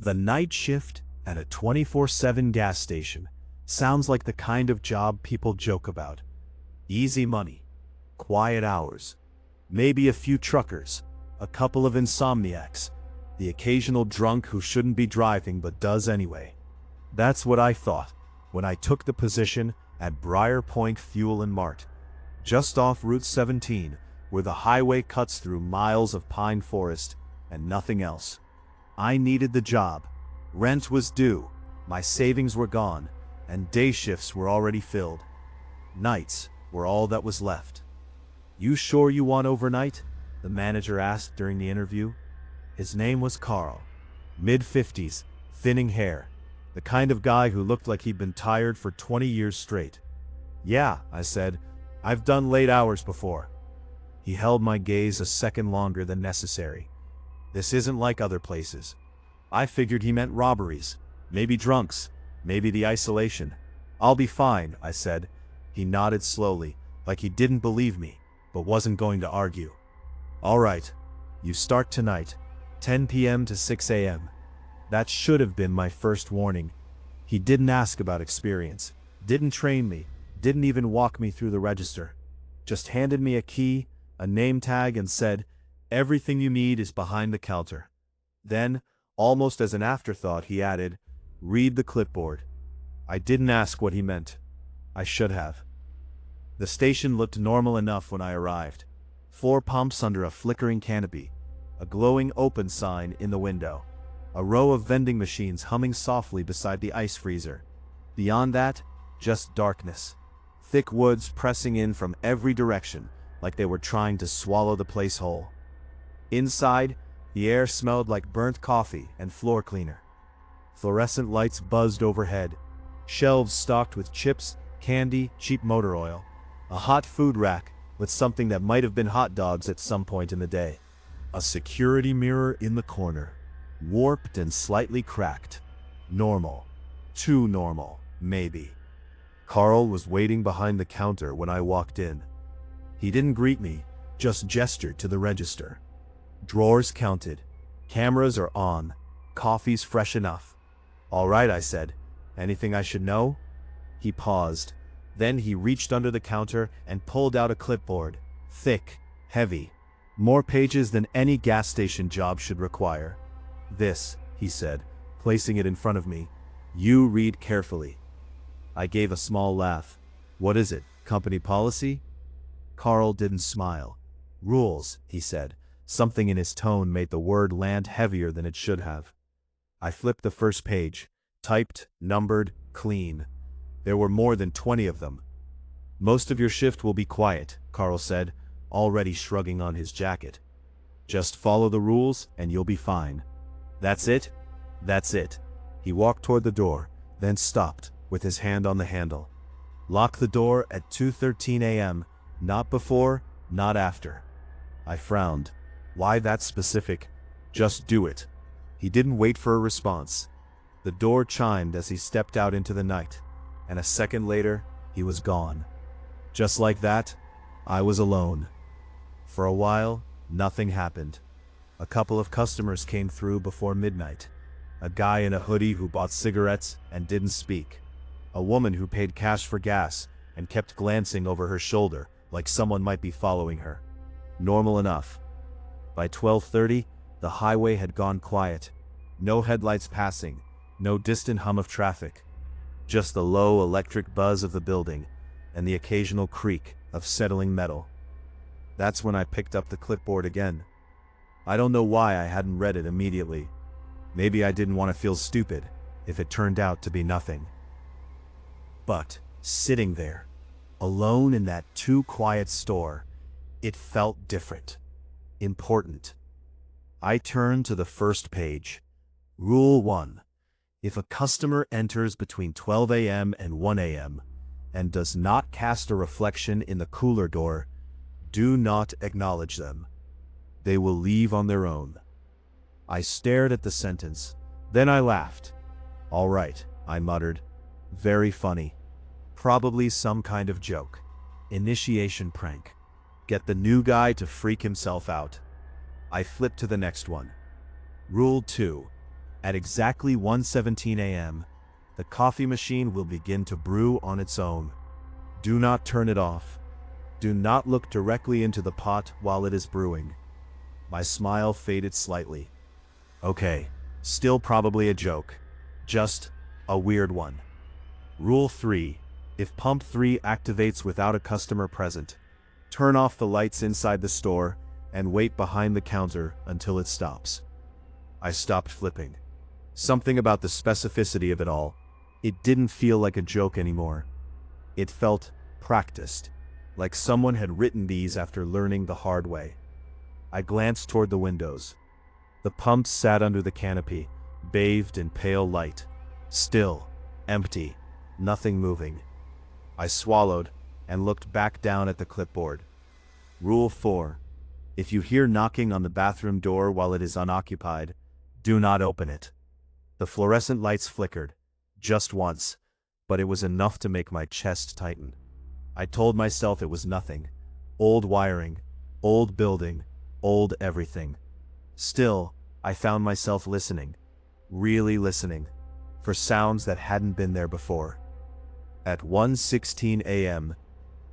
The night shift at a 24/7 gas station sounds like the kind of job people joke about. Easy money, quiet hours, maybe a few truckers, a couple of insomniacs, the occasional drunk who shouldn't be driving but does anyway. That's what I thought when I took the position at Briar Point Fuel and Mart, just off Route 17, where the highway cuts through miles of pine forest and nothing else. I needed the job. Rent was due, my savings were gone, and day shifts were already filled. Nights were all that was left. "You sure you want overnight?" the manager asked during the interview. His name was Carl, mid-50s, thinning hair, the kind of guy who looked like he'd been tired for 20 years straight. "Yeah," I said, "I've done late hours before." He held my gaze a second longer than necessary. "This isn't like other places." I figured he meant robberies, maybe drunks, maybe the isolation. "I'll be fine," I said. He nodded slowly, like he didn't believe me, but wasn't going to argue. "All right, you start tonight, 10 p.m. to 6 a.m. That should have been my first warning. He didn't ask about experience, didn't train me, didn't even walk me through the register. Just handed me a key, a name tag, and said, "Everything you need is behind the counter." Then, almost as an afterthought, he added, "Read the clipboard." I didn't ask what he meant. I should have. The station looked normal enough when I arrived. 4 pumps under a flickering canopy, a glowing open sign in the window, a row of vending machines humming softly beside the ice freezer. Beyond that, just darkness. Thick woods pressing in from every direction, like they were trying to swallow the place whole. Inside, the air smelled like burnt coffee and floor cleaner. Fluorescent lights buzzed overhead, shelves stocked with chips, candy, cheap motor oil, a hot food rack with something that might have been hot dogs at some point in the day. A security mirror in the corner, warped and slightly cracked. Normal. Too normal, maybe. Carl was waiting behind the counter when I walked in. He didn't greet me, just gestured to the register. Drawers counted. Cameras are on. Coffee's fresh enough. "All right," I said. "Anything I should know?" He paused. Then he reached under the counter and pulled out a clipboard. Thick, heavy. More pages than any gas station job should require. "This," he said, placing it in front of me. "You read carefully." I gave a small laugh. "What is it, company policy?" Carl didn't smile. "Rules," he said. Something in his tone made the word land heavier than it should have. I flipped the first page. Typed, numbered, clean. There were more than 20 of them. "Most of your shift will be quiet," Carl said, already shrugging on his jacket. "Just follow the rules and you'll be fine." "That's it?" "That's it." He walked toward the door, then stopped, with his hand on the handle. "Lock the door at 2:13 a.m., not before, not after." I frowned. Why that specific? Just do it. He didn't wait for a response. The door chimed as he stepped out into the night, and a second later, he was gone. Just like that, I was alone. For a while, nothing happened. A couple of customers came through before midnight. A guy in a hoodie who bought cigarettes and didn't speak. A woman who paid cash for gas and kept glancing over her shoulder like someone might be following her. Normal enough. By 12:30, the highway had gone quiet. No headlights passing, no distant hum of traffic. Just the low electric buzz of the building and the occasional creak of settling metal. That's when I picked up the clipboard again. I don't know why I hadn't read it immediately. Maybe I didn't want to feel stupid if it turned out to be nothing. But sitting there, alone in that too quiet store, it felt different. Important. I turned to the first page. Rule 1. If a customer enters between 12 a.m. and 1 a.m. and does not cast a reflection in the cooler door, do not acknowledge them. They will leave on their own. I stared at the sentence. Then I laughed. "All right," I muttered. "Very funny. Probably some kind of joke. Initiation prank. Get the new guy to freak himself out." I flipped to the next one. Rule 2. At exactly 1:17 a.m., the coffee machine will begin to brew on its own. Do not turn it off. Do not look directly into the pot while it is brewing. My smile faded slightly. Okay, still probably a joke. Just a weird one. Rule 3. If pump 3 activates without a customer present, turn off the lights inside the store and wait behind the counter until it stops. I stopped flipping. Something about the specificity of it all. It didn't feel like a joke anymore. It felt practiced, like someone had written these after learning the hard way. I glanced toward the windows. The pumps sat under the canopy, bathed in pale light. Still, empty, nothing moving. I swallowed and looked back down at the clipboard. Rule 4. If you hear knocking on the bathroom door while it is unoccupied, do not open it. The fluorescent lights flickered, just once, but it was enough to make my chest tighten. I told myself it was nothing. Old wiring, old building, old everything. Still, I found myself listening, really listening, for sounds that hadn't been there before. At 1:16 a.m.,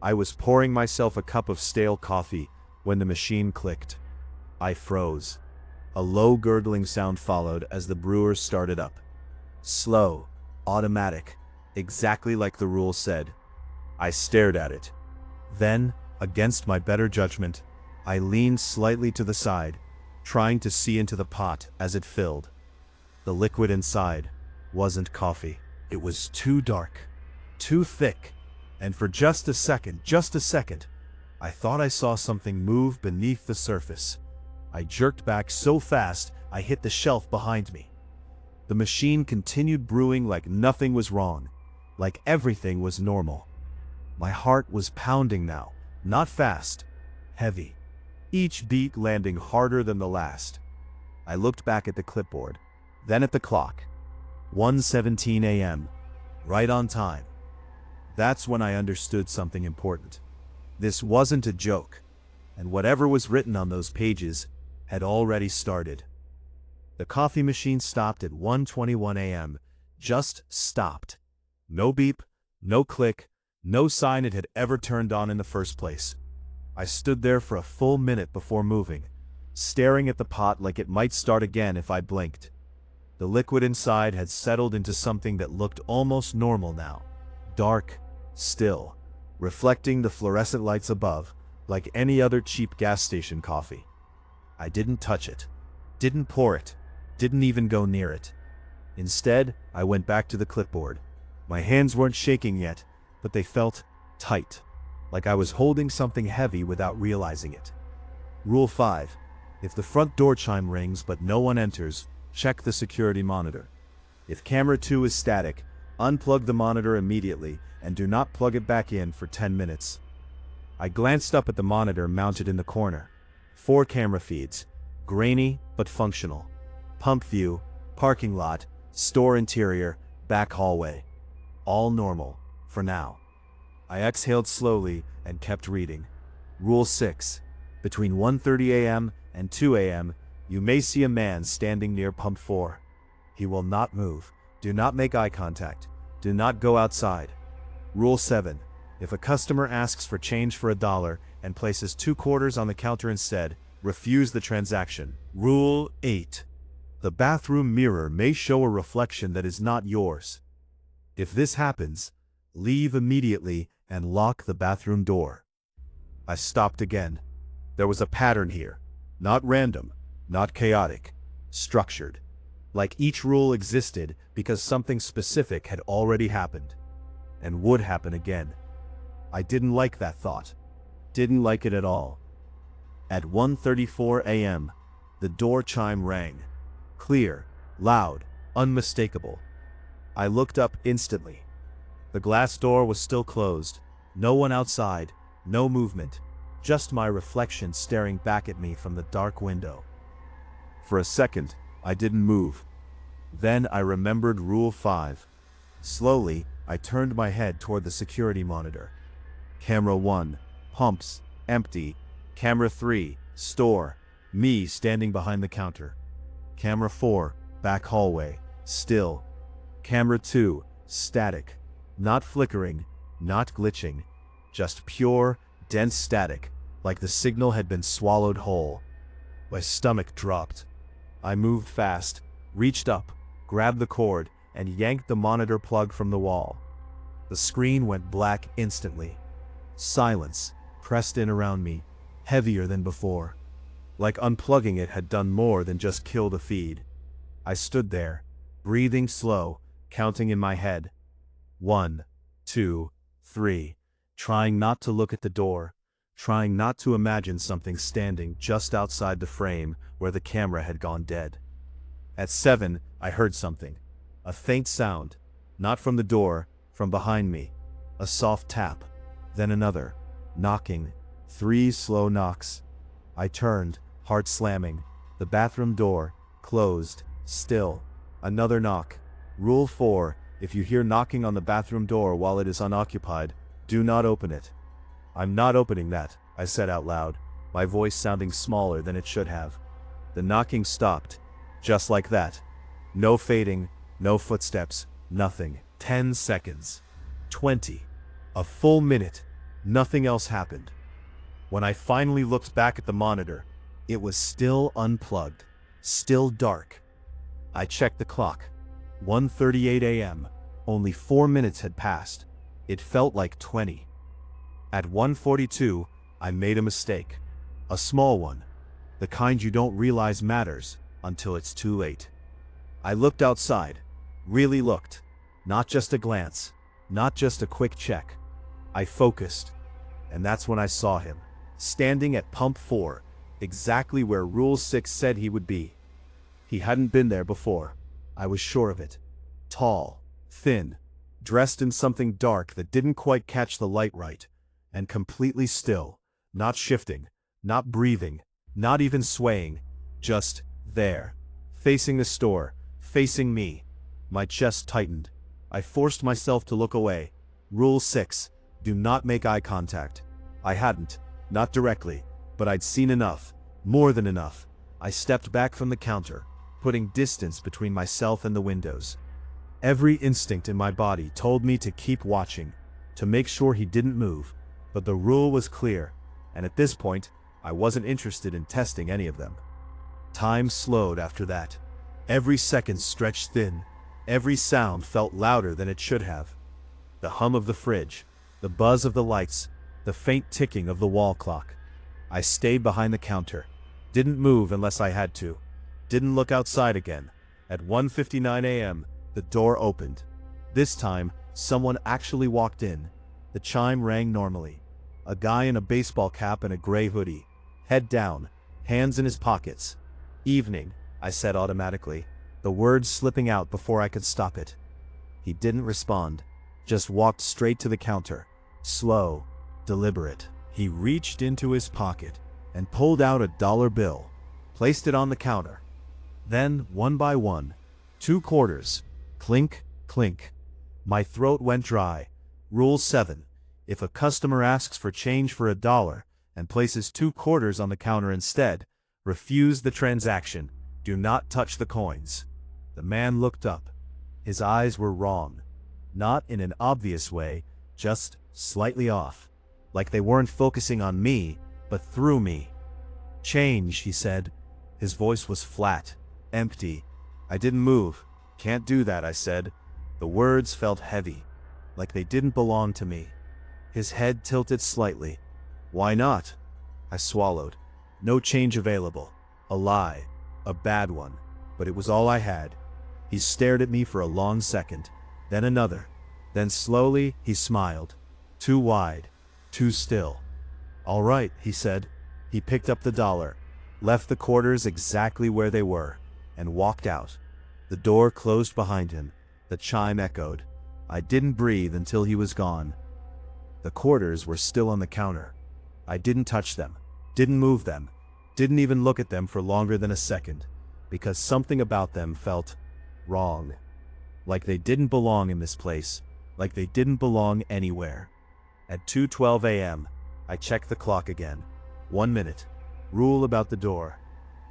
I was pouring myself a cup of stale coffee when the machine clicked. I froze. A low gurgling sound followed as the brewer started up. Slow, automatic, exactly like the rule said. I stared at it. Then, against my better judgment, I leaned slightly to the side, trying to see into the pot as it filled. The liquid inside wasn't coffee. It was too dark, too thick, and for just a second, I thought I saw something move beneath the surface. I jerked back so fast I hit the shelf behind me. The machine continued brewing like nothing was wrong, like everything was normal. My heart was pounding now, not fast, heavy, each beat landing harder than the last. I looked back at the clipboard, then at the clock. 1:17 a.m., right on time. That's when I understood something important. This wasn't a joke, and whatever was written on those pages had already started. The coffee machine stopped at 1:21 a.m., just stopped. No beep, no click, no sign it had ever turned on in the first place. I stood there for a full minute before moving, staring at the pot like it might start again if I blinked. The liquid inside had settled into something that looked almost normal now. Dark, still, reflecting the fluorescent lights above, like any other cheap gas station coffee. I didn't touch it, didn't pour it, didn't even go near it. Instead, I went back to the clipboard. My hands weren't shaking yet, but they felt tight, like I was holding something heavy without realizing it. Rule 5. If the front door chime rings but no one enters, check the security monitor. If camera 2 is static, unplug the monitor immediately and do not plug it back in for 10 minutes. I glanced up at the monitor mounted in the corner. 4 camera feeds, grainy but functional. Pump view, parking lot, store interior, back hallway. All normal, for now. I exhaled slowly and kept reading. Rule 6. Between 1:30 a.m. and 2 a.m., you may see a man standing near pump 4. He will not move. Do not make eye contact. Do not go outside. Rule 7. If a customer asks for change for $1 and places 2 quarters on the counter instead, refuse the transaction. Rule 8. The bathroom mirror may show a reflection that is not yours. If this happens, leave immediately and lock the bathroom door. I stopped again. There was a pattern here. Not random, not chaotic, structured. Like each rule existed because something specific had already happened, and would happen again. I didn't like that thought. Didn't like it at all. At 1:34 a.m., the door chime rang. Clear, loud, unmistakable. I looked up instantly. The glass door was still closed. No one outside, no movement, just my reflection staring back at me from the dark window. For a second, I didn't move. Then I remembered Rule 5. Slowly, I turned my head toward the security monitor. Camera 1, pumps, empty. Camera 3, store, me standing behind the counter. Camera 4, Back hallway, still. Camera 2, static. Not flickering, not glitching. Just pure, dense static, like the signal had been swallowed whole. My stomach dropped. I moved fast, reached up, grabbed the cord, and yanked the monitor plug from the wall. The screen went black instantly. Silence pressed in around me, heavier than before. Like unplugging it had done more than just kill the feed. I stood there, breathing slow, counting in my head. 1, 2, 3, trying not to look at the door, trying not to imagine something standing just outside the frame where the camera had gone dead. At 7, I heard something. A faint sound, not from the door, from behind me. A soft tap, then another, knocking, 3 slow knocks. I turned, heart slamming. The bathroom door, closed, still. Another knock. Rule 4, if you hear knocking on the bathroom door while it is unoccupied, do not open it. I'm not opening that, I said out loud, my voice sounding smaller than it should have. The knocking stopped, just like that. No fading, no footsteps, nothing. 10 seconds. 20. A full minute. Nothing else happened. When I finally looked back at the monitor, it was still unplugged, still dark. I checked the clock. 1:38 a.m. Only 4 minutes had passed. It felt like 20. At 1:42, I made a mistake. A small one. The kind you don't realize matters until it's too late. I looked outside. Really looked. Not just a glance. Not just a quick check. I focused. And that's when I saw him, standing at pump 4, exactly where Rule 6 said he would be. He hadn't been there before. I was sure of it. Tall, thin, dressed in something dark that didn't quite catch the light right, and completely still, not shifting, not breathing, not even swaying, just there, facing the store, facing me. My chest tightened. I forced myself to look away. Rule 6, do not make eye contact. I hadn't, not directly, but I'd seen enough, more than enough. I stepped back from the counter, putting distance between myself and the windows. Every instinct in my body told me to keep watching, to make sure he didn't move, but the rule was clear, and at this point, I wasn't interested in testing any of them. Time slowed after that. Every second stretched thin. Every sound felt louder than it should have. The hum of the fridge, the buzz of the lights, the faint ticking of the wall clock. I stayed behind the counter, didn't move unless I had to, didn't look outside again. At 1:59 a.m., the door opened. This time, someone actually walked in. The chime rang normally. A guy in a baseball cap and a gray hoodie, head down, hands in his pockets. Evening, I said automatically, the words slipping out before I could stop it. He didn't respond, just walked straight to the counter, slow, deliberate. He reached into his pocket and pulled out a dollar bill, placed it on the counter. Then, one by one, 2 quarters, clink, clink. My throat went dry. Rule 7, if a customer asks for change for $1 and places 2 quarters on the counter instead, refuse the transaction. Do not touch the coins. The man looked up. His eyes were wrong. Not in an obvious way, just slightly off. Like they weren't focusing on me, but through me. Change, he said. His voice was flat, empty. I didn't move. Can't do that, I said. The words felt heavy, like they didn't belong to me. His head tilted slightly. Why not? I swallowed. No change available. A lie. A bad one. But it was all I had. He stared at me for a long second, then another. Then slowly, he smiled. Too wide. Too still. All right, he said. He picked up the dollar, left the quarters exactly where they were, and walked out. The door closed behind him. The chime echoed. I didn't breathe until he was gone. The quarters were still on the counter. I didn't touch them, didn't move them, didn't even look at them for longer than a second, because something about them felt wrong. Like they didn't belong in this place, like they didn't belong anywhere. At 2:12 a.m., I checked the clock again. 1 minute. Rule about the door.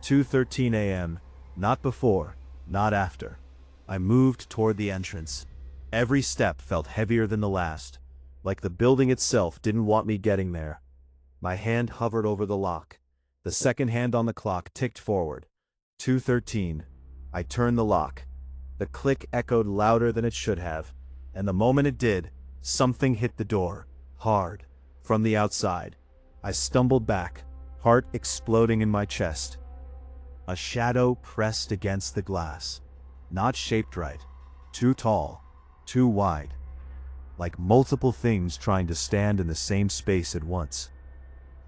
2:13 a.m., not before. not after. I moved toward the entrance. Every step felt heavier than the last, like the building itself didn't want me getting there. My hand hovered over the lock. The second hand on the clock ticked forward. 2:13. I turned the lock. The click echoed louder than it should have, and the moment it did, something hit the door, hard, from the outside. I stumbled back, heart exploding in my chest. A shadow pressed against the glass. Not shaped right. Too tall. Too wide. Like multiple things trying to stand in the same space at once.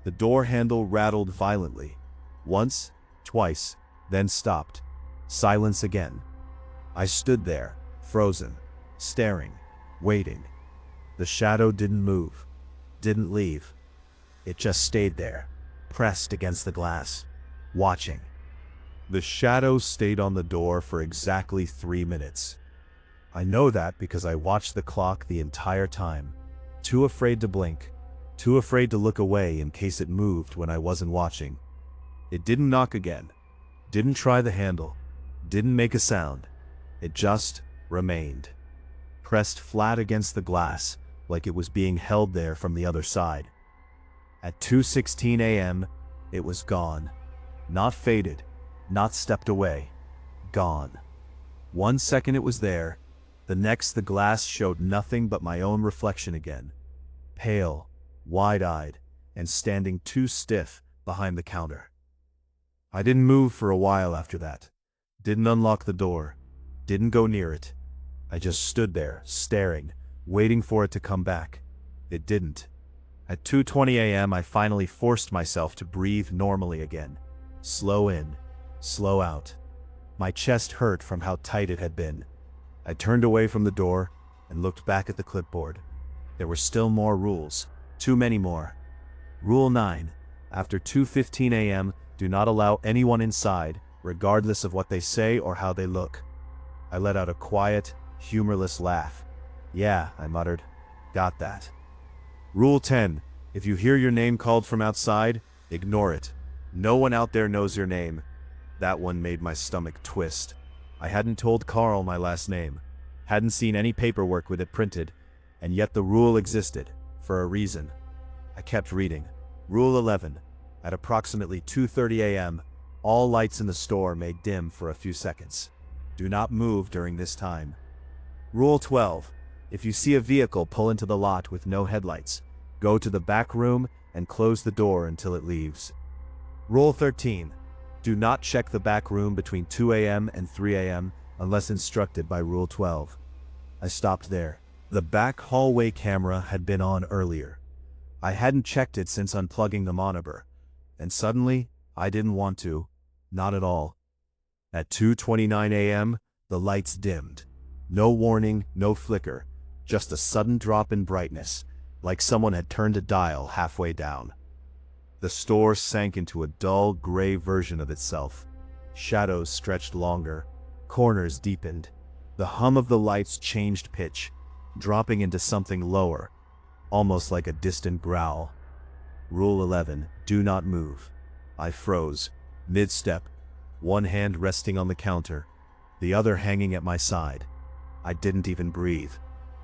The door handle rattled violently. Once, twice, then stopped. Silence again. I stood there, frozen, staring, waiting. The shadow didn't move, didn't leave. It just stayed there, pressed against the glass, watching. The shadow stayed on the door for exactly 3 minutes. I know that because I watched the clock the entire time, too afraid to blink, too afraid to look away in case it moved when I wasn't watching. It didn't knock again, didn't try the handle, didn't make a sound. It just remained, pressed flat against the glass like it was being held there from the other side. At 2:16 a.m., it was gone. Not faded, not stepped away. Gone. 1 second it was there, the next the glass showed nothing but my own reflection again. Pale, wide-eyed, and standing too stiff behind the counter. I didn't move for a while after that. Didn't unlock the door. Didn't go near it. I just stood there, staring, waiting for it to come back. It didn't. At 2:20 a.m., I finally forced myself to breathe normally again. Slow in, slow out. My chest hurt from how tight it had been. I turned away from the door and looked back at the clipboard. There were still more rules. Too many more. Rule 9. After 2:15 a.m., do not allow anyone inside, regardless of what they say or how they look. I let out a quiet, humorless laugh. Yeah, I muttered. Got that. Rule 10. If you hear your name called from outside, ignore it. No one out there knows your name. That one made my stomach twist. I hadn't told Carl my last name. Hadn't seen any paperwork with it printed. And yet the rule existed, for a reason. I kept reading. Rule 11. At approximately 2:30 a.m., all lights in the store may dim for a few seconds. Do not move during this time. Rule 12. If you see a vehicle pull into the lot with no headlights, go to the back room and close the door until it leaves. Rule 13. Do not check the back room between 2 a.m. and 3 a.m. unless instructed by Rule 12. I stopped there. The back hallway camera had been on earlier. I hadn't checked it since unplugging the monitor, and suddenly, I didn't want to. Not at all. At 2:29 a.m., the lights dimmed. No warning, no flicker, just a sudden drop in brightness, like someone had turned a dial halfway down. The store sank into a dull, gray version of itself. Shadows stretched longer, corners deepened. The hum of the lights changed pitch, dropping into something lower, almost like a distant growl. Rule 11. Do not move. I froze, mid-step, one hand resting on the counter, the other hanging at my side. I didn't even breathe.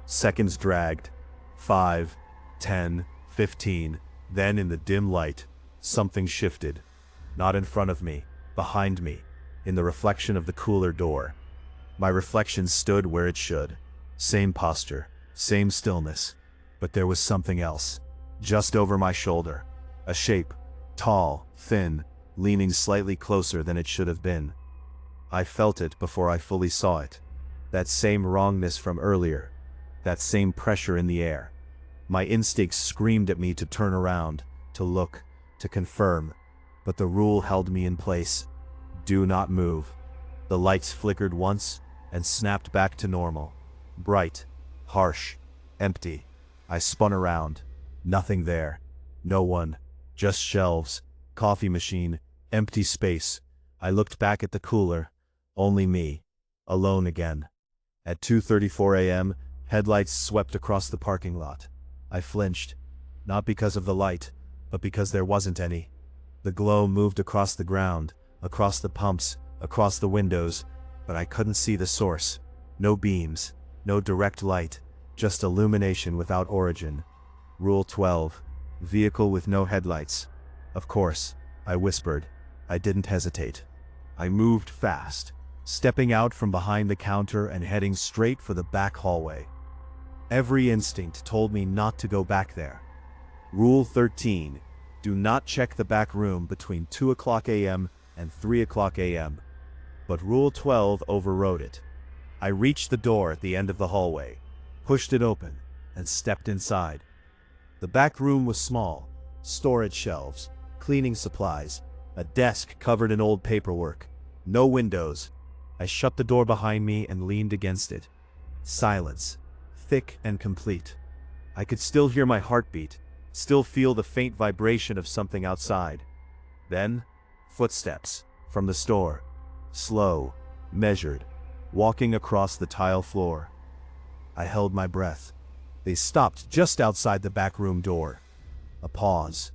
Seconds dragged. 5, 10, 15. Then in the dim light, something shifted. Not in front of me, behind me, in the reflection of the cooler door. My reflection stood where it should. Same posture, same stillness. But there was something else. Just over my shoulder. A shape, tall, thin, leaning slightly closer than it should have been. I felt it before I fully saw it. That same wrongness from earlier. That same pressure in the air. My instincts screamed at me to turn around, to look, to confirm. But the rule held me in place. Do not move. The lights flickered once and snapped back to normal. Bright, harsh, empty. I spun around. Nothing there. No one. Just shelves, coffee machine, empty space. I looked back at the cooler. Only me. Alone again. At 2:34 a.m., headlights swept across the parking lot. I flinched. Not because of the light, but because there wasn't any. The glow moved across the ground, across the pumps, across the windows, but I couldn't see the source. No beams, no direct light, just illumination without origin. Rule 12. Vehicle with no headlights. Of course, I whispered. I didn't hesitate. I moved fast, stepping out from behind the counter and heading straight for the back hallway. Every instinct told me not to go back there. Rule 13. Do not check the back room between 2 o'clock a.m. and 3 o'clock a.m. But Rule 12 overrode it. I reached the door at the end of the hallway, pushed it open, and stepped inside. The back room was small: storage shelves, cleaning supplies, a desk covered in old paperwork, no windows. I shut the door behind me and leaned against it. Silence, thick and complete. I could still hear my heartbeat, still feel the faint vibration of something outside. Then, footsteps from the store, slow, measured, walking across the tile floor. I held my breath. They stopped just outside the back room door. A pause.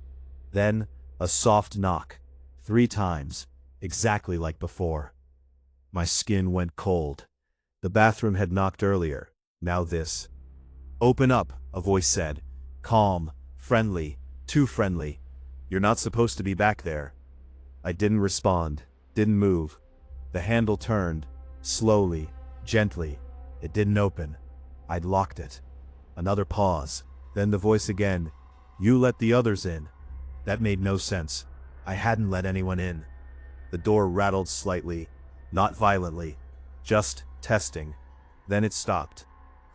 Then, a soft knock. 3 times, exactly like before. My skin went cold. The bathroom had knocked earlier. Now this. "Open up," a voice said. Calm, friendly, too friendly. "You're not supposed to be back there." I didn't respond, didn't move. The handle turned, slowly, gently. It didn't open. I'd locked it. Another pause, then the voice again. "You let the others in." That made no sense. I hadn't let anyone in. The door rattled slightly, not violently, just testing. Then it stopped.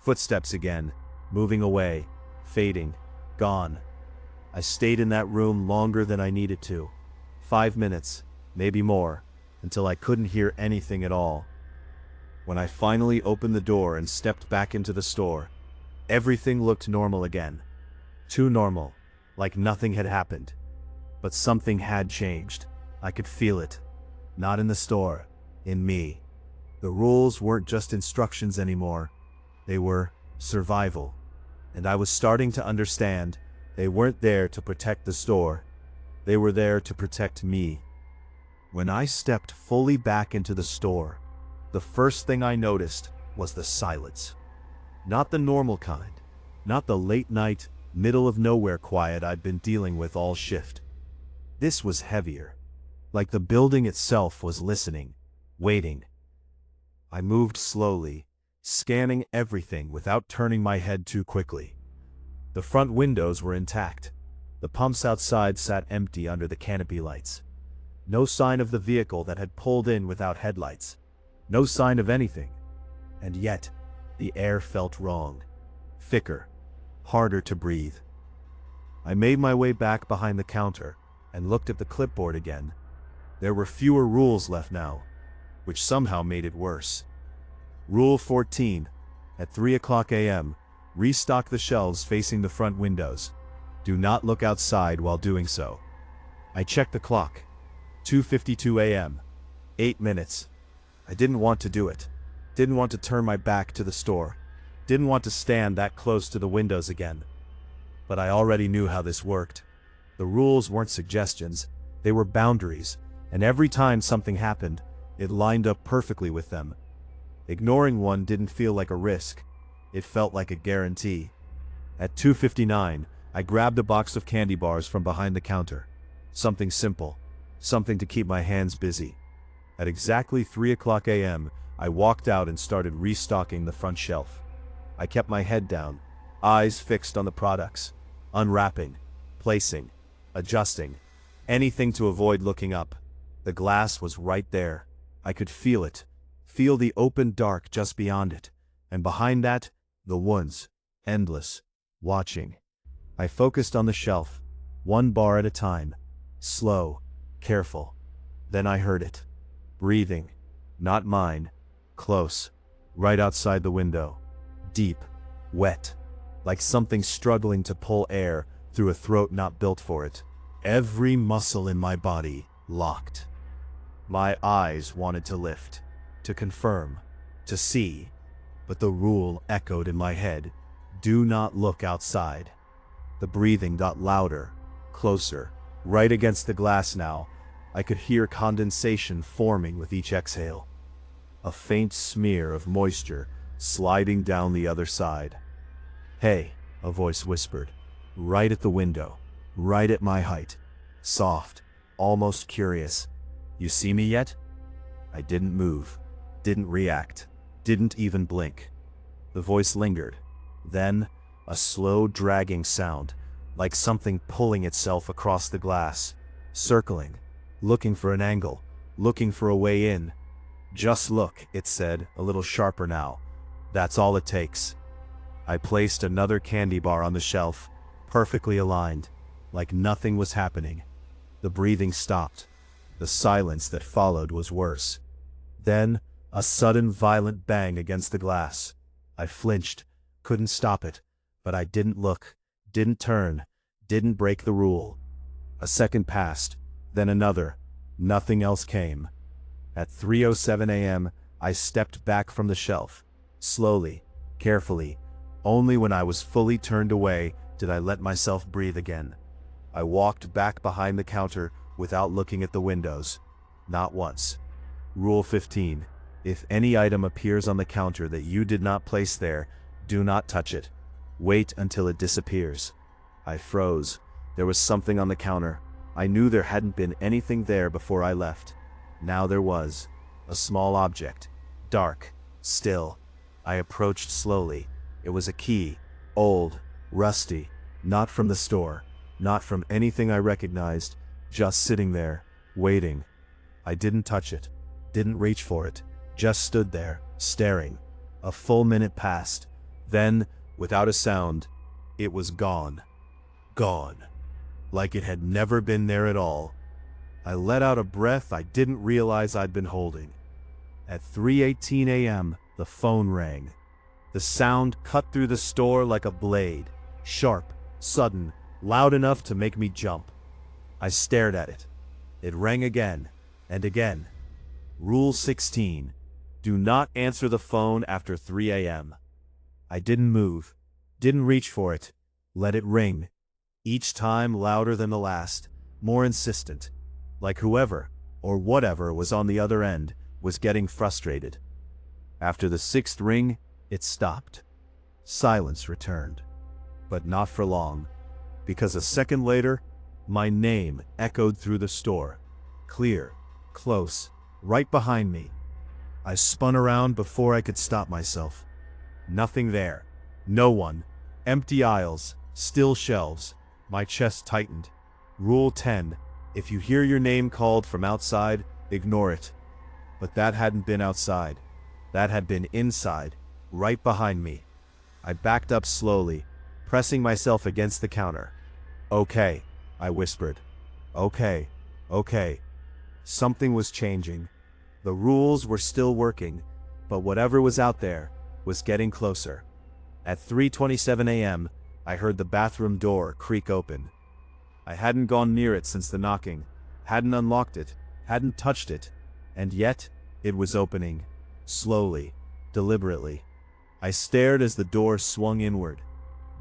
Footsteps again, moving away, fading, gone. I stayed in that room longer than I needed to. 5 minutes, maybe more, until I couldn't hear anything at all. When I finally opened the door and stepped back into the store, everything looked normal again. Too normal, like nothing had happened. But something had changed. I could feel it. Not in the store, in me. The rules weren't just instructions anymore. They were survival. And I was starting to understand they weren't there to protect the store. They were there to protect me. When I stepped fully back into the store, the first thing I noticed was the silence. Not the normal kind. Not the late night, middle of nowhere quiet I'd been dealing with all shift. This was heavier. Like the building itself was listening, waiting. I moved slowly, scanning everything without turning my head too quickly. The front windows were intact. The pumps outside sat empty under the canopy lights. No sign of the vehicle that had pulled in without headlights. No sign of anything. And yet, the air felt wrong. Thicker, harder to breathe. I made my way back behind the counter and looked at the clipboard again. There were fewer rules left now, which somehow made it worse. Rule 14. At 3 o'clock a.m., restock the shelves facing the front windows. Do not look outside while doing so. I checked the clock. 2:52 a.m. 8 minutes. I didn't want to do it. Didn't want to turn my back to the store. Didn't want to stand that close to the windows again. But I already knew how this worked. The rules weren't suggestions, they were boundaries, and every time something happened, it lined up perfectly with them. Ignoring one didn't feel like a risk, it felt like a guarantee. At 2:59, I grabbed a box of candy bars from behind the counter. Something simple, something to keep my hands busy. At exactly 3 o'clock a.m., I walked out and started restocking the front shelf. I kept my head down, eyes fixed on the products, unwrapping, placing, adjusting, anything to avoid looking up. The glass was right there. I could feel it, feel the open dark just beyond it, and behind that, the woods, endless, watching. I focused on the shelf, one bar at a time, slow, careful. Then I heard it. Breathing, not mine, close, right outside the window. Deep, wet, like something struggling to pull air through a throat not built for it. Every muscle in my body locked. My eyes wanted to lift, to confirm, to see, but the rule echoed in my head. Do not look outside. The breathing got louder, closer, right against the glass now. I could hear condensation forming with each exhale. a faint smear of moisture sliding down the other side. "Hey," a voice whispered, right at the window, right at my height. Soft, almost curious. "You see me yet?" I didn't move, didn't react, didn't even blink. The voice lingered. Then, a slow dragging sound, like something pulling itself across the glass, circling, looking for an angle, looking for a way in. "Just look," it said, a little sharper now. "That's all it takes." I placed another candy bar on the shelf, perfectly aligned, like nothing was happening. The breathing stopped. The silence that followed was worse. Then, a sudden violent bang against the glass. I flinched, couldn't stop it, but I didn't look, didn't turn, didn't break the rule. A second passed, then another. Nothing else came. At 3:07 a.m., I stepped back from the shelf. Slowly, carefully. Only when I was fully turned away did I let myself breathe again. I walked back behind the counter without looking at the windows. Not once. Rule 15. If any item appears on the counter that you did not place there, do not touch it. Wait until it disappears. I froze. There was something on the counter. I knew there hadn't been anything there before I left. Now there was. A small object. Dark. Still. I approached slowly. It was a key. Old. Rusty. Not from the store. Not from anything I recognized. Just sitting there. Waiting. I didn't touch it. Didn't reach for it. Just stood there, staring. A full minute passed. Then, without a sound, it was gone. Gone. Like it had never been there at all. I let out a breath I didn't realize I'd been holding. At 3:18 a.m., the phone rang. The sound cut through the store like a blade. Sharp, sudden, loud enough to make me jump. I stared at it. It rang again, and again. Rule 16. Do not answer the phone after 3 a.m. I didn't move, didn't reach for it. Let it ring. Each time louder than the last, more insistent. Like whoever, or whatever was on the other end, was getting frustrated. After the 6th ring, it stopped. Silence returned. But not for long, because a second later, my name echoed through the store. Clear, close, right behind me. I spun around before I could stop myself. Nothing there. No one. Empty aisles. Still shelves. My chest tightened. Rule 10. If you hear your name called from outside, ignore it. But that hadn't been outside. That had been inside, right behind me. I backed up slowly, pressing myself against the counter. "Okay," I whispered. "Okay, okay." Something was changing. The rules were still working, but whatever was out there was getting closer. At 3:27 a.m., I heard the bathroom door creak open. I hadn't gone near it since the knocking, hadn't unlocked it, hadn't touched it, and yet it was opening, slowly, deliberately. I stared as the door swung inward.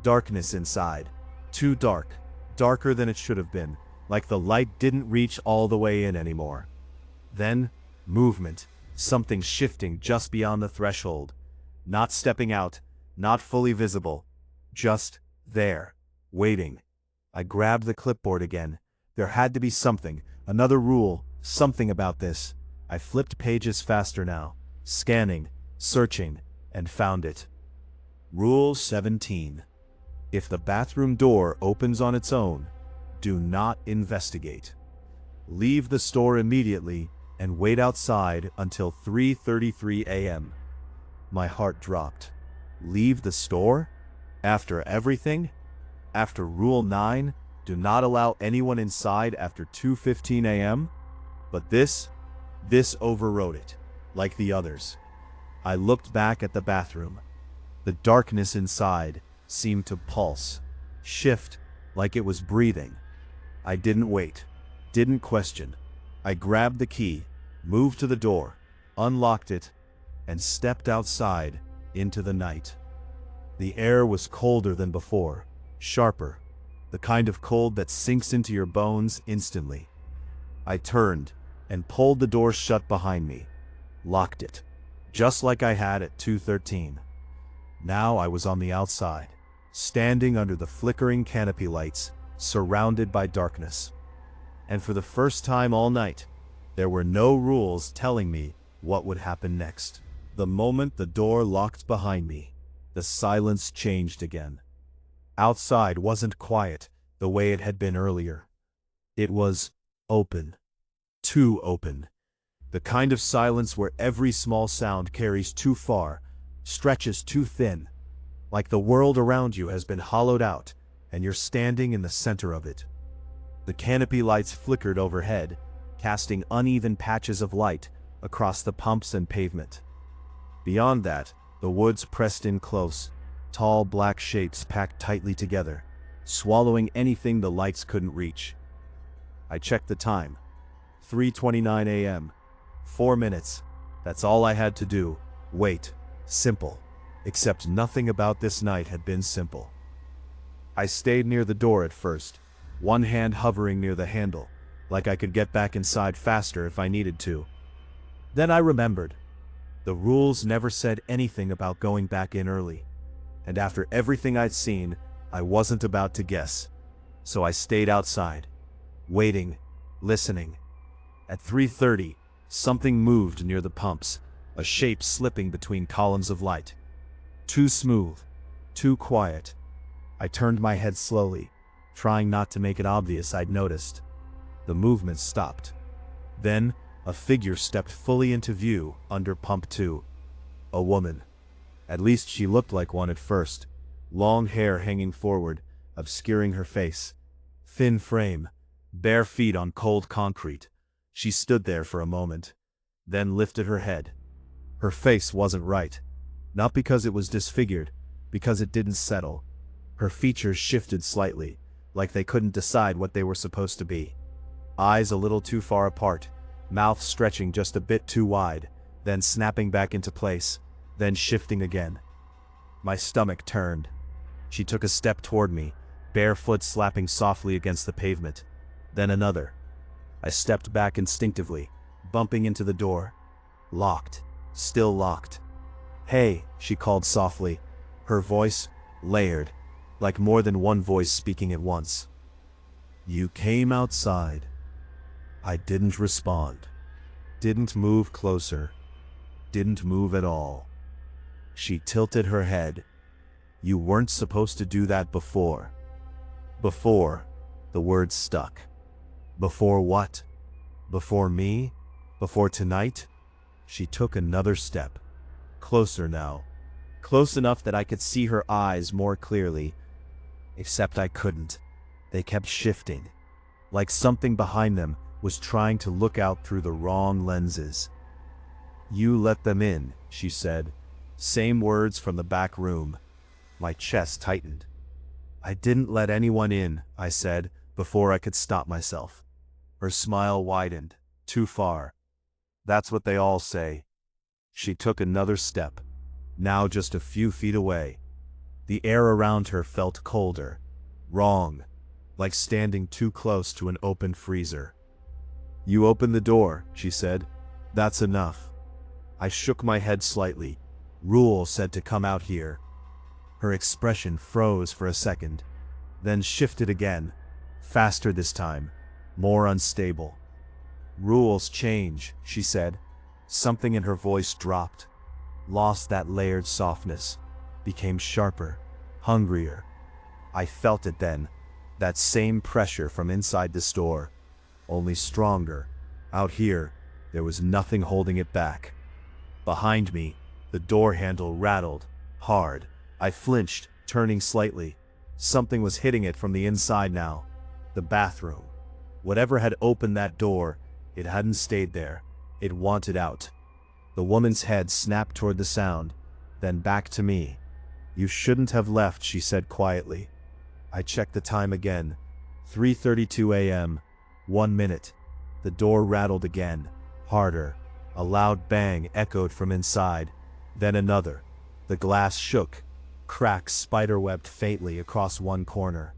Darkness inside, too dark, darker than it should have been, like the light didn't reach all the way in anymore. Then, movement, something shifting just beyond the threshold. Not stepping out, not fully visible, just there, waiting. I grabbed the clipboard again. There had to be something, another rule, something about this. I flipped pages faster now, scanning, searching, and found it. Rule 17. If the bathroom door opens on its own, do not investigate. Leave the store immediately and wait outside until 3:33 a.m. My heart dropped. Leave the store? After everything? After Rule 9, do not allow anyone inside after 2:15 a.m.? But this overrode it, like the others. I looked back at the bathroom. The darkness inside seemed to pulse, shift, like it was breathing. I didn't wait, didn't question. I grabbed the key, moved to the door, unlocked it, and stepped outside into the night. The air was colder than before, sharper, the kind of cold that sinks into your bones instantly. I turned and pulled the door shut behind me, locked it. just like I had at 2:13. Now I was on the outside, standing under the flickering canopy lights, surrounded by darkness. And for the first time all night, there were no rules telling me what would happen next. The moment the door locked behind me, the silence changed again. Outside wasn't quiet the way it had been earlier. It was open. Too open. The kind of silence where every small sound carries too far, stretches too thin, like the world around you has been hollowed out and you're standing in the center of it. The canopy lights flickered overhead, casting uneven patches of light across the pumps and pavement. Beyond that, the woods pressed in close, tall black shapes packed tightly together, swallowing anything the lights couldn't reach. I checked the time. 3:29 a.m. 4 minutes. That's all I had to do. Wait. Simple. Except nothing about this night had been simple. I stayed near the door at first, one hand hovering near the handle, like I could get back inside faster if I needed to. Then I remembered. The rules never said anything about going back in early. And after everything I'd seen, I wasn't about to guess. So I stayed outside, waiting, listening. At 3:30, something moved near the pumps, a shape slipping between columns of light. Too smooth, too quiet. I turned my head slowly, trying not to make it obvious I'd noticed. The movement stopped. Then, a figure stepped fully into view under pump 2. A woman. At least she looked like one at first. Long hair hanging forward, obscuring her face. Thin frame, bare feet on cold concrete. She stood there for a moment, then lifted her head. Her face wasn't right. Not because it was disfigured, because it didn't settle. Her features shifted slightly, like they couldn't decide what they were supposed to be. Eyes a little too far apart, mouth stretching just a bit too wide, then snapping back into place, then shifting again. My stomach turned. She took a step toward me, bare foot slapping softly against the pavement. Then another. I stepped back instinctively, bumping into the door. Locked. Still locked. "Hey," she called softly, her voice layered, like more than one voice speaking at once. "You came outside." I didn't respond. Didn't move closer. Didn't move at all. She tilted her head. "You weren't supposed to do that before." Before, the word stuck. Before what? Before me? Before tonight? She took another step. Closer now. Close enough that I could see her eyes more clearly. Except I couldn't. They kept shifting. Like something behind them was trying to look out through the wrong lenses. "You let them in," she said. Same words from the back room. My chest tightened. "I didn't let anyone in," I said, before I could stop myself. Her smile widened. "Too far. That's what they all say." She took another step, now just a few feet away. The air around her felt colder. Wrong. Like standing too close to an open freezer. "You opened the door," she said. "That's enough." I shook my head slightly. "Rule said to come out here." Her expression froze for a second, then shifted again, faster this time, more unstable. "Rules change," she said. Something in her voice dropped, lost that layered softness, became sharper, hungrier. I felt it then, that same pressure from inside the store, only stronger. Out here, there was nothing holding it back. Behind me, the door handle rattled, hard. I flinched, turning slightly. Something was hitting it from the inside now. The bathroom. Whatever had opened that door, it hadn't stayed there. It wanted out. The woman's head snapped toward the sound, then back to me. "You shouldn't have left," she said quietly. I checked the time again. 3:32 a.m. 1 minute. The door rattled again, harder. A loud bang echoed from inside. Then another. The glass shook. Cracks spiderwebbed faintly across one corner.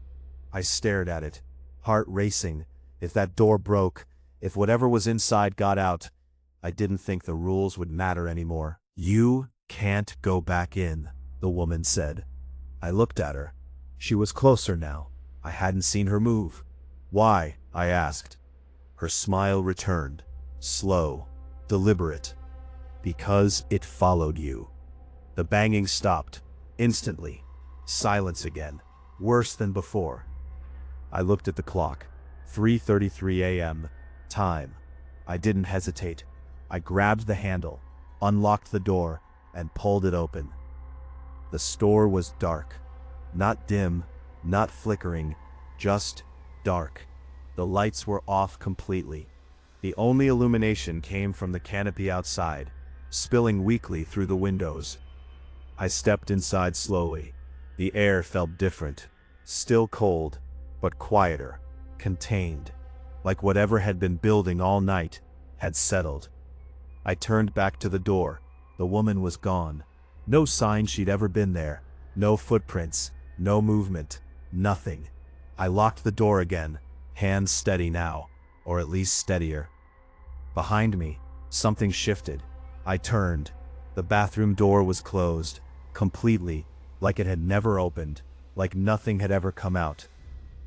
I stared at it, heart racing. If that door broke, if whatever was inside got out, I didn't think the rules would matter anymore. "You can't go back in," the woman said. I looked at her. She was closer now. I hadn't seen her move. "Why?" I asked. Her smile returned, slow, deliberate. "Because it followed you." The banging stopped. Instantly. Silence again. Worse than before. I looked at the clock. 3:33 a.m. Time. I didn't hesitate. I grabbed the handle, unlocked the door, and pulled it open. The store was dark. Not dim, not flickering, just dark. The lights were off completely. The only illumination came from the canopy outside, spilling weakly through the windows. I stepped inside slowly. The air felt different, still cold, but quieter, contained, like whatever had been building all night had settled. I turned back to the door. The woman was gone. No sign she'd ever been there. No footprints, no movement, nothing. I locked the door again, hands steady now, or at least steadier. Behind me, something shifted. I turned. The bathroom door was closed, completely, like it had never opened, like nothing had ever come out.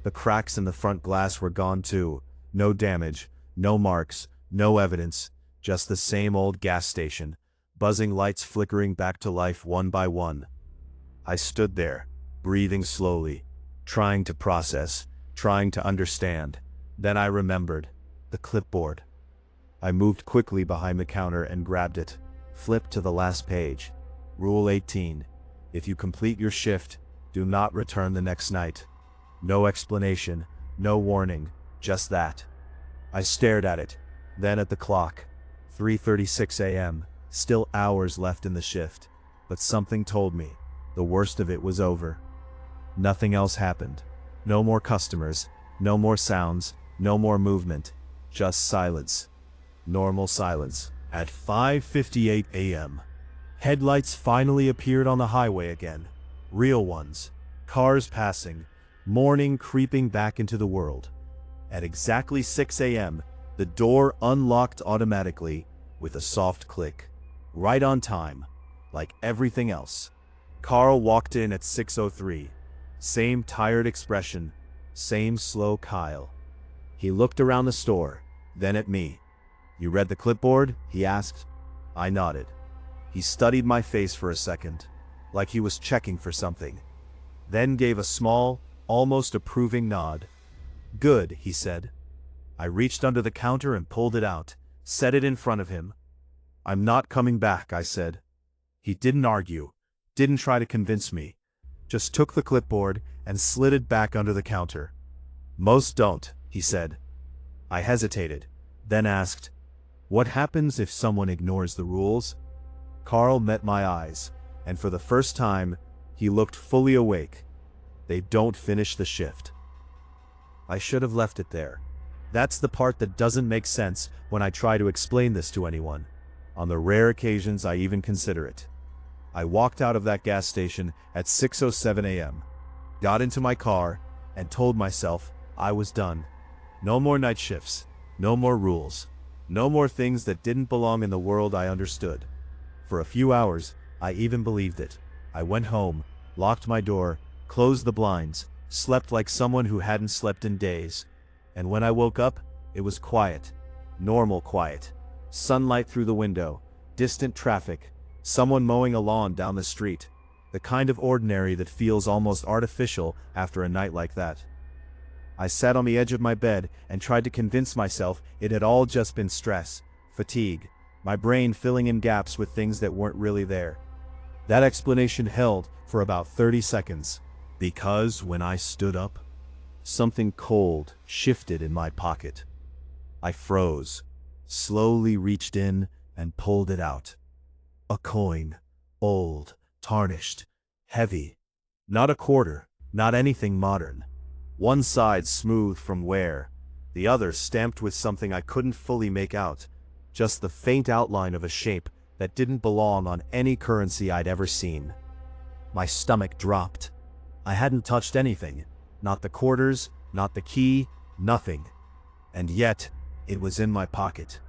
The cracks in the front glass were gone too. No damage, no marks, no evidence, just the same old gas station, buzzing lights flickering back to life one by one. I stood there, breathing slowly, trying to process, trying to understand. Then I remembered. The clipboard. I moved quickly behind the counter and grabbed it. Flipped to the last page. Rule 18. If you complete your shift, do not return the next night. No explanation, no warning, just that. I stared at it, then at the clock. 3:36 a.m., still hours left in the shift. But something told me the worst of it was over. Nothing else happened. No more customers, no more sounds, no more movement, just silence. Normal silence. At 5:58 a.m., headlights finally appeared on the highway again. Real ones. Cars passing. Morning creeping back into the world. At exactly 6 a.m., the door unlocked automatically with a soft click. Right on time, like everything else. Carl walked in at 6:03. Same tired expression, same slow Kyle. He looked around the store, then at me. "You read the clipboard?" he asked. I nodded. He studied my face for a second, like he was checking for something. Then gave a small, almost approving nod. "Good," he said. I reached under the counter and pulled it out, set it in front of him. "I'm not coming back," I said. He didn't argue, didn't try to convince me, just took the clipboard and slid it back under the counter. "Most don't," he said. I hesitated, then asked, "What happens if someone ignores the rules?" Carl met my eyes, and for the first time, he looked fully awake. "They don't finish the shift." I should have left it there. That's the part that doesn't make sense when I try to explain this to anyone. On the rare occasions I even consider it. I walked out of that gas station at 6:07 a.m., got into my car, and told myself I was done. No more night shifts, no more rules, no more things that didn't belong in the world I understood. For a few hours, I even believed it. I went home, locked my door, closed the blinds, slept like someone who hadn't slept in days. And when I woke up, it was quiet. Normal quiet. Sunlight through the window, distant traffic, someone mowing a lawn down the street. The kind of ordinary that feels almost artificial after a night like that. I sat on the edge of my bed and tried to convince myself it had all just been stress, fatigue, my brain filling in gaps with things that weren't really there. That explanation held for about 30 seconds, because when I stood up, something cold shifted in my pocket. I froze, slowly reached in and pulled it out. A coin, old, tarnished, heavy. Not a quarter, not anything modern. One side smooth from wear, the other stamped with something I couldn't fully make out, just the faint outline of a shape that didn't belong on any currency I'd ever seen. My stomach dropped. I hadn't touched anything, not the quarters, not the key, nothing. And yet, it was in my pocket.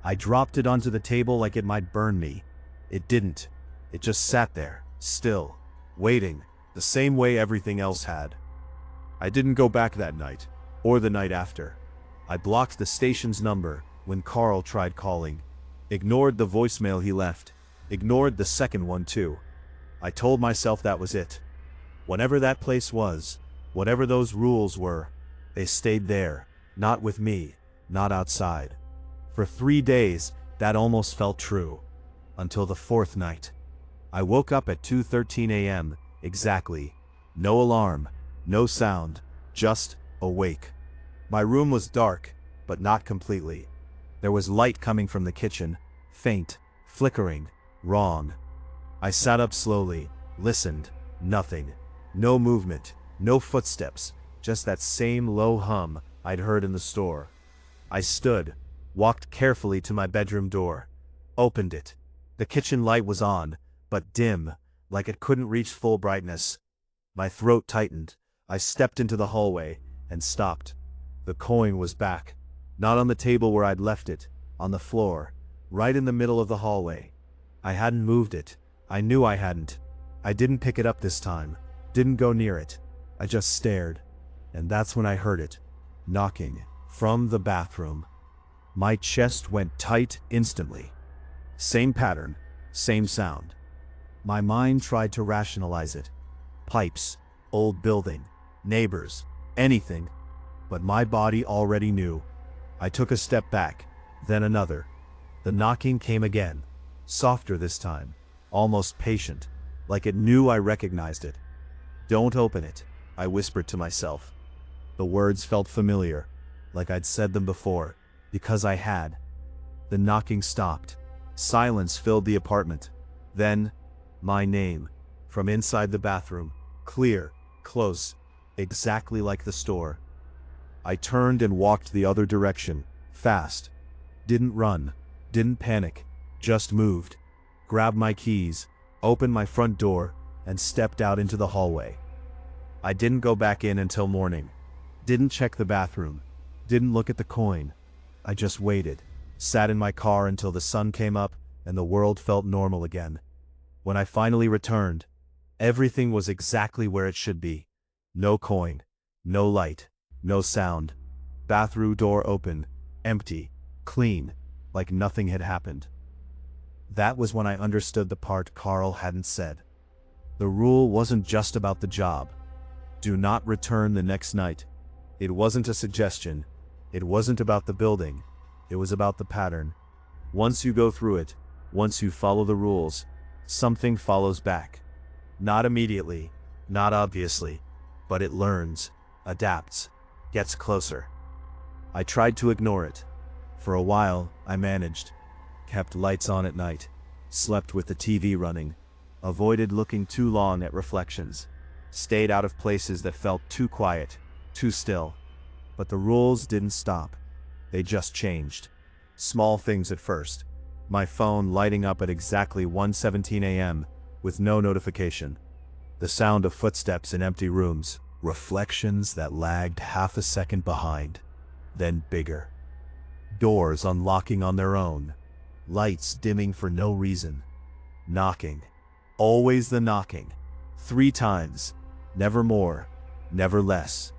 I dropped it onto the table like it might burn me. It didn't. It just sat there, still, waiting, the same way everything else had. I didn't go back that night, or the night after. I blocked the station's number when Carl tried calling, ignored the voicemail he left, ignored the second one too. I told myself that was it. Whatever that place was, whatever those rules were, they stayed there, not with me, not outside. For 3 days, that almost felt true. Until the fourth night. I woke up at 2:13 a.m. exactly. No alarm, no sound, just awake. My room was dark, but not completely. There was light coming from the kitchen, faint, flickering, wrong. I sat up slowly, listened, nothing. No movement, no footsteps, just that same low hum I'd heard in the store. I stood, walked carefully to my bedroom door, opened it. The kitchen light was on, but dim, like it couldn't reach full brightness. My throat tightened. I stepped into the hallway and stopped. The coin was back, not on the table where I'd left it, on the floor, right in the middle of the hallway. I hadn't moved it. I knew I hadn't. I didn't pick it up this time, didn't go near it. I just stared, and that's when I heard it, knocking, from the bathroom. My chest went tight instantly. Same pattern, same sound. My mind tried to rationalize it. Pipes, old building, neighbors, anything. But my body already knew. I took a step back, then another. The knocking came again, softer this time, almost patient, like it knew I recognized it. "Don't open it," I whispered to myself. The words felt familiar, like I'd said them before, because I had. The knocking stopped. Silence filled the apartment. Then, my name, from inside the bathroom, clear, close, exactly like the store. I turned and walked the other direction, fast. Didn't run, didn't panic, just moved. Grabbed my keys, opened my front door, and stepped out into the hallway. I didn't go back in until morning. Didn't check the bathroom. Didn't look at the coin. I just waited. Sat in my car until the sun came up and the world felt normal again. When I finally returned, everything was exactly where it should be. No coin, no light, no sound. Bathroom door open, empty, clean, like nothing had happened. That was when I understood the part Carl hadn't said. The rule wasn't just about the job. Do not return the next night. It wasn't a suggestion. It wasn't about the building. It was about the pattern. Once you go through it, once you follow the rules, something follows back. Not immediately, not obviously, but it learns, adapts, gets closer. I tried to ignore it. For a while, I managed. Kept lights on at night, slept with the TV running, avoided looking too long at reflections, stayed out of places that felt too quiet, too still. But the rules didn't stop. They just changed. Small things at first. My phone lighting up at exactly 1:17 a.m. with no notification. The sound of footsteps in empty rooms. Reflections that lagged half a second behind. Then bigger. Doors unlocking on their own. Lights dimming for no reason. Knocking. Always the knocking. 3 times. Never more. Never less.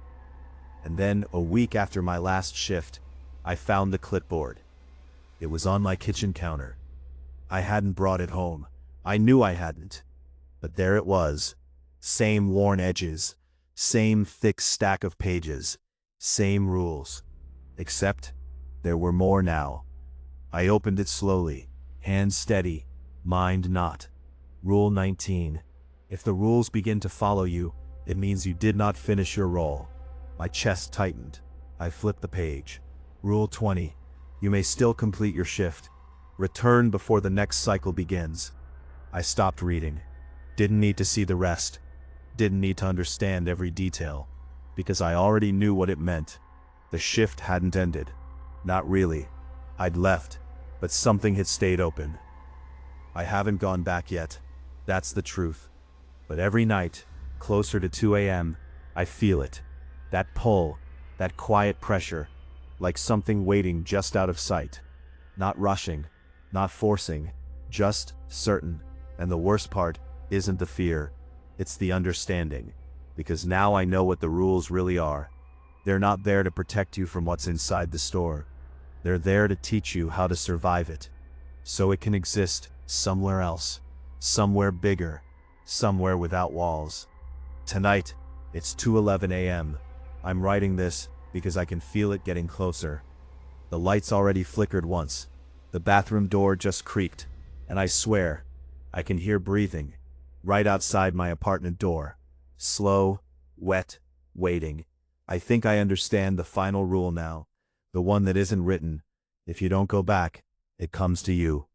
And then, a week after my last shift, I found the clipboard. It was on my kitchen counter. I hadn't brought it home. I knew I hadn't. But there it was. Same worn edges. Same thick stack of pages. Same rules. Except, there were more now. I opened it slowly, hand steady, mind not. Rule 19. If the rules begin to follow you, it means you did not finish your role. My chest tightened. I flipped the page. Rule 20. You may still complete your shift. Return before the next cycle begins. I stopped reading. Didn't need to see the rest. Didn't need to understand every detail. Because I already knew what it meant. The shift hadn't ended. Not really. I'd left, but something had stayed open. I haven't gone back yet. That's the truth. But every night, closer to 2 a.m., I feel it. That pull, that quiet pressure, like something waiting just out of sight. Not rushing, not forcing, just certain. And the worst part isn't the fear, it's the understanding. Because now I know what the rules really are. They're not there to protect you from what's inside the store. They're there to teach you how to survive it, so it can exist somewhere else, somewhere bigger, somewhere without walls. Tonight, it's 2:11 a.m. I'm writing this because I can feel it getting closer. The lights already flickered once. The bathroom door just creaked, and I swear, I can hear breathing right outside my apartment door. Slow, wet, waiting. I think I understand the final rule now, the one that isn't written. If you don't go back, it comes to you.